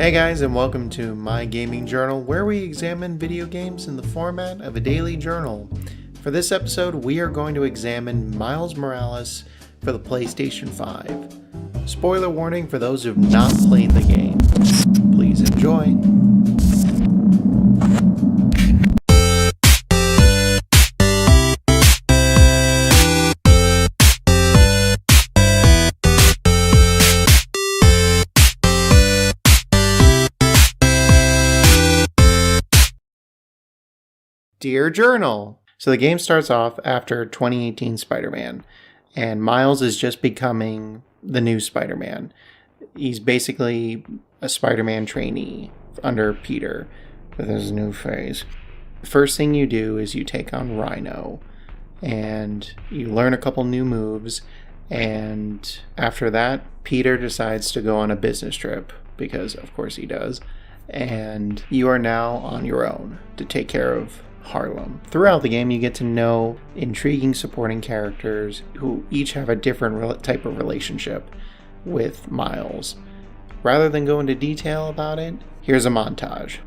Hey guys, and welcome to My Gaming Journal, where we examine video games in the format of a daily journal. For this episode, we are going to examine Miles Morales for the PlayStation 5. Spoiler warning for those who have not played the game. Please enjoy. Dear Journal. So the game starts off after 2018 Spider-Man, and Miles is just becoming the new Spider-Man. He's basically a Spider-Man trainee under Peter with his new phase. The first thing you do is you take on Rhino, and you learn a couple new moves, and after that, Peter decides to go on a business trip, because of course he does, and you are now on your own to take care of Harlem. Throughout the game, you get to know intriguing supporting characters who each have a different type of relationship with Miles. Rather than go into detail about it, here's a montage.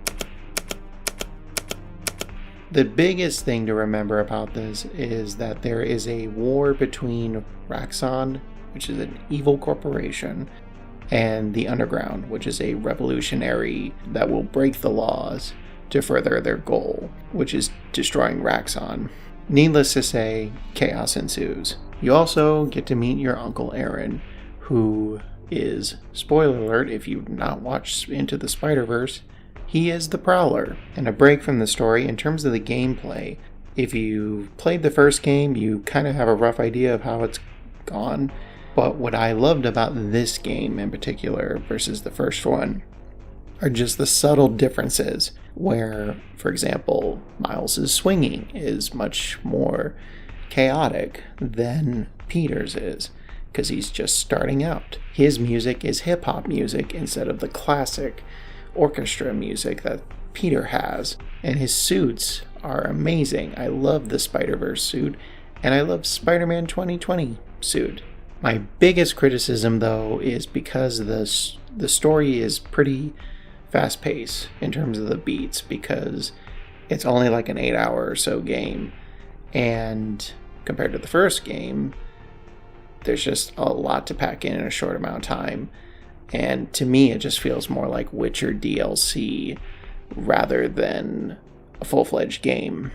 The biggest thing to remember about this is that there is a war between Raxxon, which is an evil corporation, and the Underground, which is a revolutionary that will break the laws to further their goal, which is destroying Raxxon. Needless to say, chaos ensues. You also get to meet your Uncle Aaron, who is, spoiler alert if you've not watched Into the Spider-Verse, he is the Prowler. And a break from the story, in terms of the gameplay, if you've played the first game, you kind of have a rough idea of how it's gone. But what I loved about this game in particular versus the first one are just the subtle differences where, for example, Miles' swinging is much more chaotic than Peter's is, because he's just starting out. His music is hip-hop music instead of the classic orchestra music that Peter has, and his suits are amazing. I love the Spider-Verse suit, and I love Spider-Man 2020 suit. My biggest criticism, though, is because the story is pretty fast pace in terms of the beats, because it's only like an 8-hour or so game, and compared to the first game, there's just a lot to pack in a short amount of time. And to me, it just feels more like Witcher DLC rather than a full-fledged game,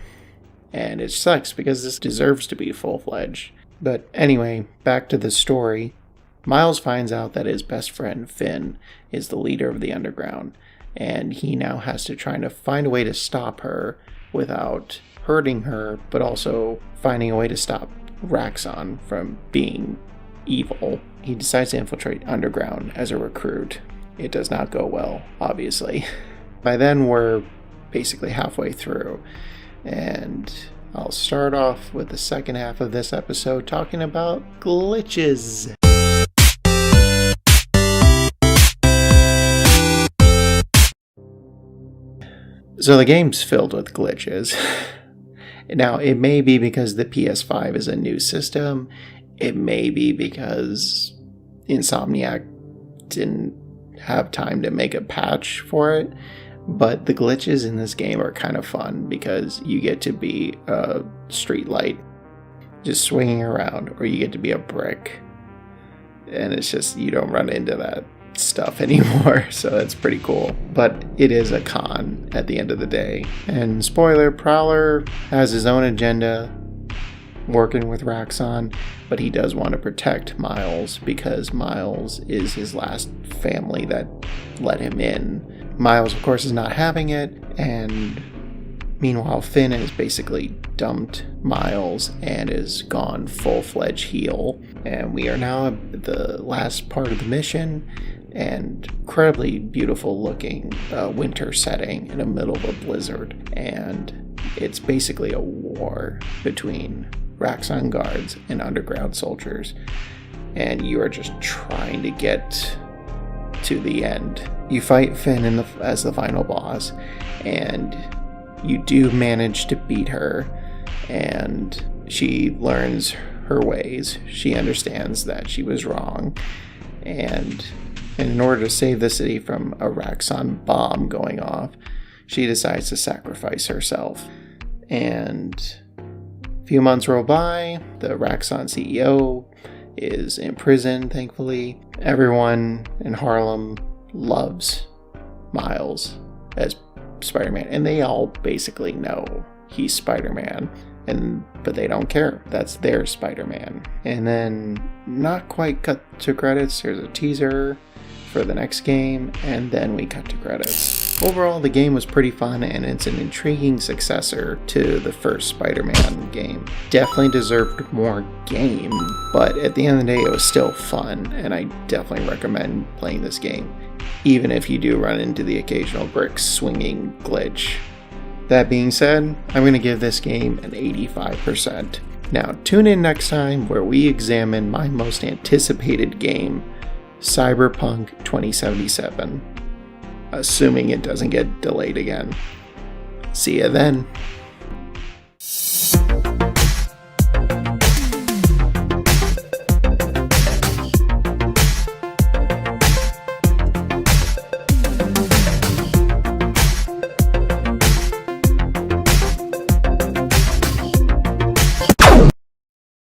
and it sucks because this deserves to be full-fledged. But anyway, back to the story. Miles finds out that his best friend Finn is the leader of the Underground, and he now has to try to find a way to stop her without hurting her, but also finding a way to stop Raxxon from being evil. He decides to infiltrate Underground as a recruit. It does not go well, obviously. By then, we're basically halfway through, and I'll start off with the second half of this episode talking about glitches. So the game's filled with glitches. Now, it may be because the PS5 is a new system. It may be because Insomniac didn't have time to make a patch for it. But the glitches in this game are kind of fun because you get to be a street light just swinging around, or you get to be a brick. And it's just, you don't run into that stuff anymore, so that's pretty cool. But it is a con at the end of the day. And spoiler, Prowler has his own agenda working with Raxxon, but he does want to protect Miles because Miles is his last family that let him in. Miles, of course, is not having it, and meanwhile Finn has basically dumped Miles and is gone full-fledged heel. And we are now at the last part of the mission, and incredibly beautiful looking winter setting in the middle of a blizzard, and it's basically a war between Raxxon guards and Underground soldiers, and you are just trying to get to the end. You fight Finn as the final boss, and you do manage to beat her, and she learns her ways. She understands that she was wrong, and And in order to save the city from a Raxxon bomb going off, she decides to sacrifice herself. And a few months roll by, the Raxxon CEO is in prison, thankfully. Everyone in Harlem loves Miles as Spider-Man, and they all basically know he's Spider-Man, but they don't care. That's their Spider-Man. And then, not quite cut to credits, there's a teaser for the next game, and then we cut to credits. Overall, the game was pretty fun, and it's an intriguing successor to the first Spider-Man game. Definitely deserved more game, but at the end of the day, it was still fun, and I definitely recommend playing this game, even if you do run into the occasional brick swinging glitch. That being said, I'm going to give this game an 85%. Now, tune in next time where we examine my most anticipated game, Cyberpunk 2077. Assuming it doesn't get delayed again. See ya then.